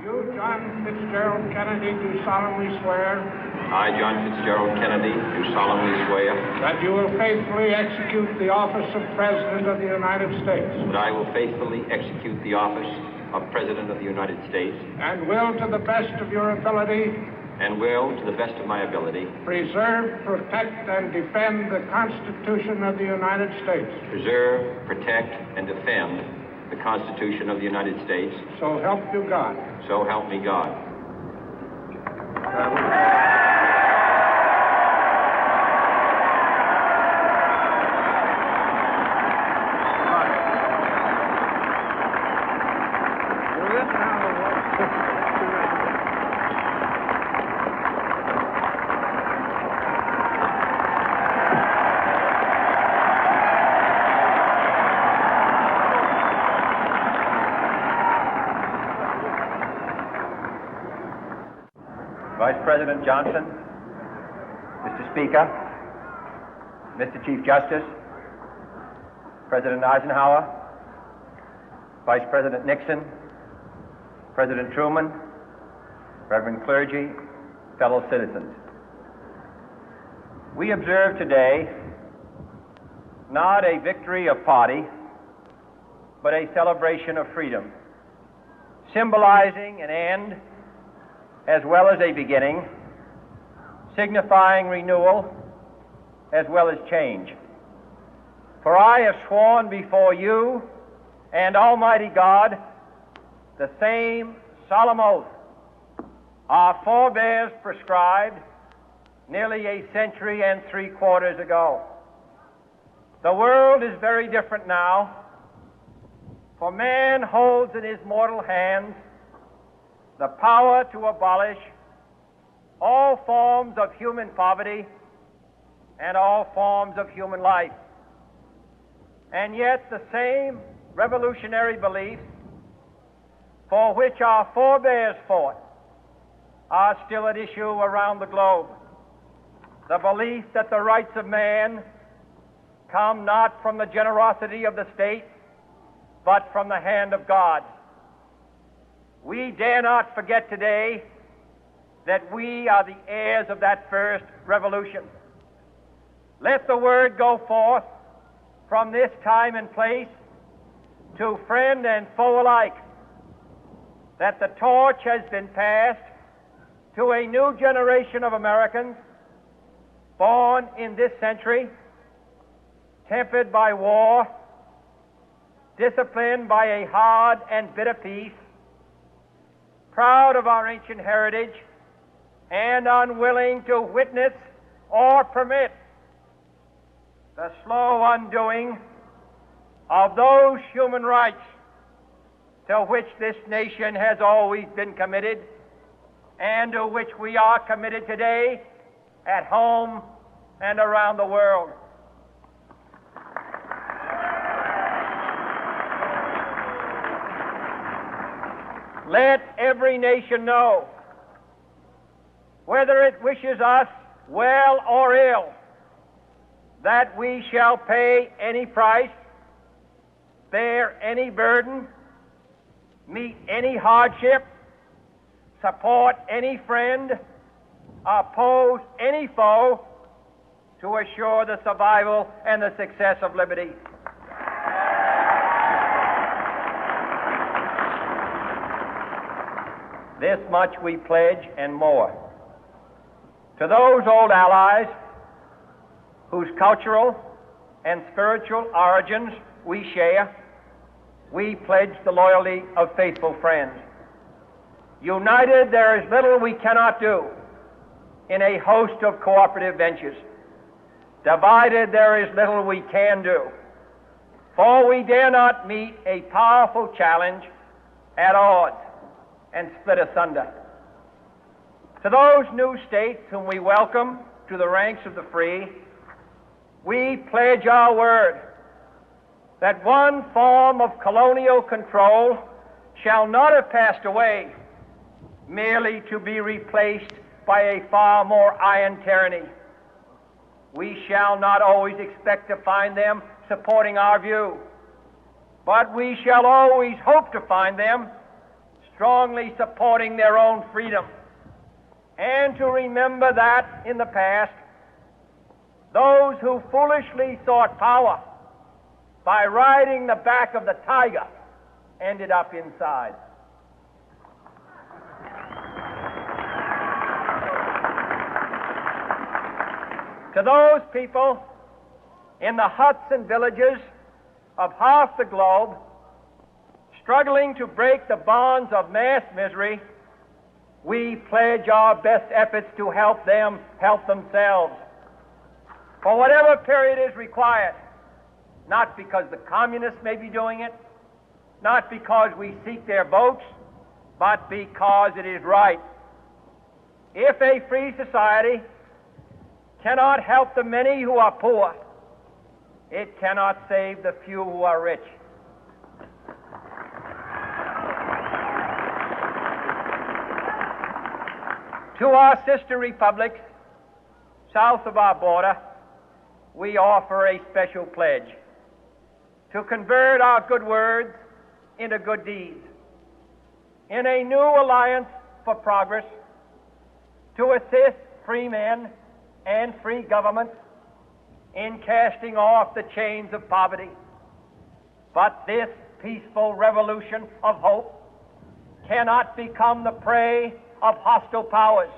You, John Fitzgerald Kennedy, do solemnly swear I, John Fitzgerald Kennedy, do solemnly swear that you will faithfully execute the office of President of the United States that I will faithfully execute the office of President of the United States and will, to the best of your ability, and will, to the best of my ability, preserve, protect, and defend the Constitution of the United States. preserve, protect, and defend the Constitution of the United States. So help you God. So help me God. Vice President Johnson, Mr. Speaker, Mr. Chief Justice, President Eisenhower, Vice President Nixon, President Truman, Reverend clergy, fellow citizens. We observe today not a victory of party, but a celebration of freedom, symbolizing an end as well as a beginning, signifying renewal as well as change. For I have sworn before you and Almighty God the same solemn oath our forebears prescribed nearly a century and 3/4 ago. The world is very different now, for man holds in his mortal hands the power to abolish all forms of human poverty and all forms of human life. And yet the same revolutionary beliefs for which our forebears fought are still at issue around the globe. The belief that the rights of man come not from the generosity of the state, but from the hand of God. We dare not forget today that we are the heirs of that first revolution. Let the word go forth from this time and place to friend and foe alike that the torch has been passed to a new generation of Americans born in this century, tempered by war, disciplined by a hard and bitter peace, proud of our ancient heritage, and unwilling to witness or permit the slow undoing of those human rights to which this nation has always been committed and to which we are committed today at home and around the world. Let every nation know, whether it wishes us well or ill, that we shall pay any price, bear any burden, meet any hardship, support any friend, oppose any foe to assure the survival and the success of liberty. This much we pledge and more. To those old allies whose cultural and spiritual origins we share, we pledge the loyalty of faithful friends. United, there is little we cannot do in a host of cooperative ventures. Divided, there is little we can do, for we dare not meet a powerful challenge at odds and split asunder. To those new states whom we welcome to the ranks of the free, we pledge our word that one form of colonial control shall not have passed away merely to be replaced by a far more iron tyranny. We shall not always expect to find them supporting our view, but we shall always hope to find them strongly supporting their own freedom, and to remember that in the past, those who foolishly sought power by riding the back of the tiger ended up inside. To those people in the huts and villages of half the globe struggling to break the bonds of mass misery, we pledge our best efforts to help them help themselves for whatever period is required, not because the communists may be doing it, not because we seek their votes, but because it is right. If a free society cannot help the many who are poor, it cannot save the few who are rich. To our sister republics south of our border, we offer a special pledge to convert our good words into good deeds, in a new alliance for progress, to assist free men and free governments in casting off the chains of poverty. But this peaceful revolution of hope cannot become the prey of hostile powers.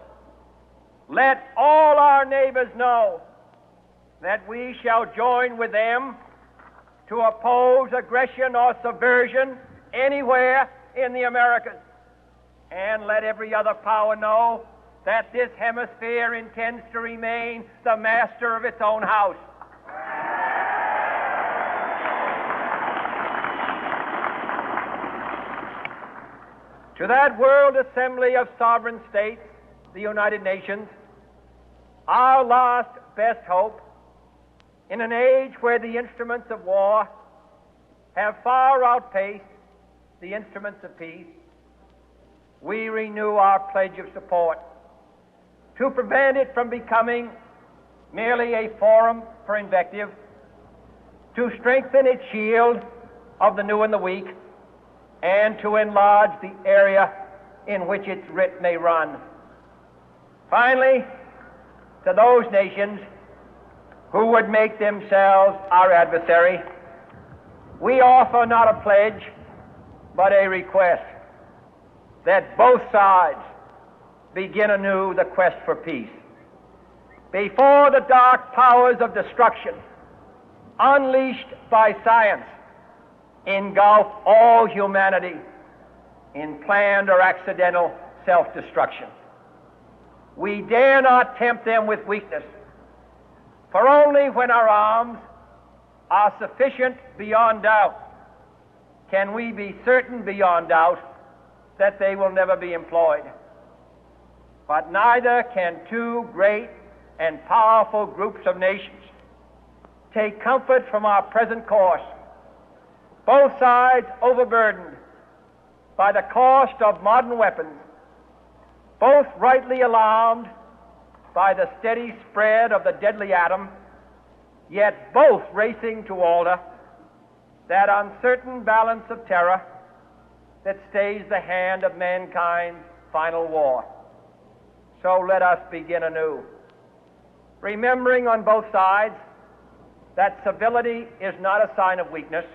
Let all our neighbors know that we shall join with them to oppose aggression or subversion anywhere in the Americas. And let every other power know that this hemisphere intends to remain the master of its own house. To that World Assembly of Sovereign States, the United Nations, our last best hope, in an age where the instruments of war have far outpaced the instruments of peace, we renew our pledge of support to prevent it from becoming merely a forum for invective, to strengthen its shield of the new and the weak, and to enlarge the area in which its writ may run. Finally, to those nations who would make themselves our adversary, we offer not a pledge, but a request that both sides begin anew the quest for peace. Before the dark powers of destruction, unleashed by science, engulf all humanity in planned or accidental self-destruction, we dare not tempt them with weakness, for only when our arms are sufficient beyond doubt can we be certain beyond doubt that they will never be employed. But neither can two great and powerful groups of nations take comfort from our present course, both sides overburdened by the cost of modern weapons, both rightly alarmed by the steady spread of the deadly atom, yet both racing to alter that uncertain balance of terror that stays the hand of mankind's final war. So let us begin anew, remembering on both sides that civility is not a sign of weakness,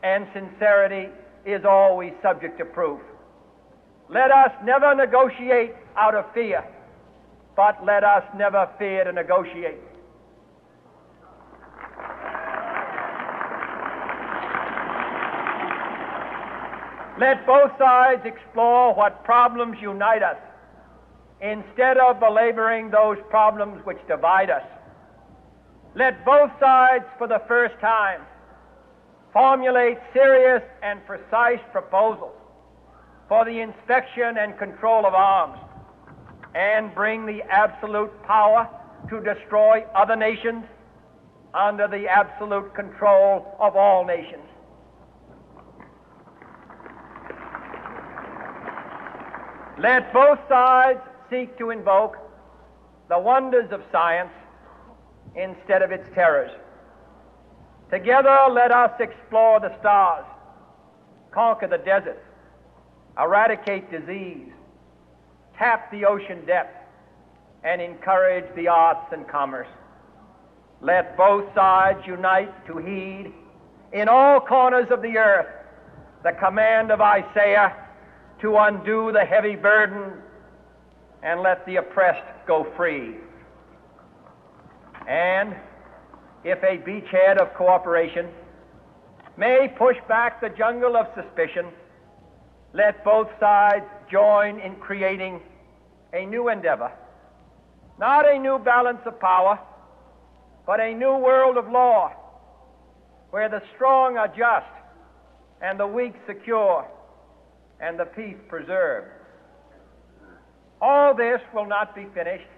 and sincerity is always subject to proof. Let us never negotiate out of fear, but let us never fear to negotiate. Let both sides explore what problems unite us, instead of belaboring those problems which divide us. Let both sides, for the first time, formulate serious and precise proposals for the inspection and control of arms, and bring the absolute power to destroy other nations under the absolute control of all nations. Let both sides seek to invoke the wonders of science instead of its terrors. Together, let us explore the stars, conquer the deserts, eradicate disease, tap the ocean depth, and encourage the arts and commerce. Let both sides unite to heed in all corners of the earth the command of Isaiah to undo the heavy burden and let the oppressed go free. And if a beachhead of cooperation may push back the jungle of suspicion, let both sides join in creating a new endeavor, not a new balance of power, but a new world of law, where the strong are just and the weak secure and the peace preserved. All this will not be finished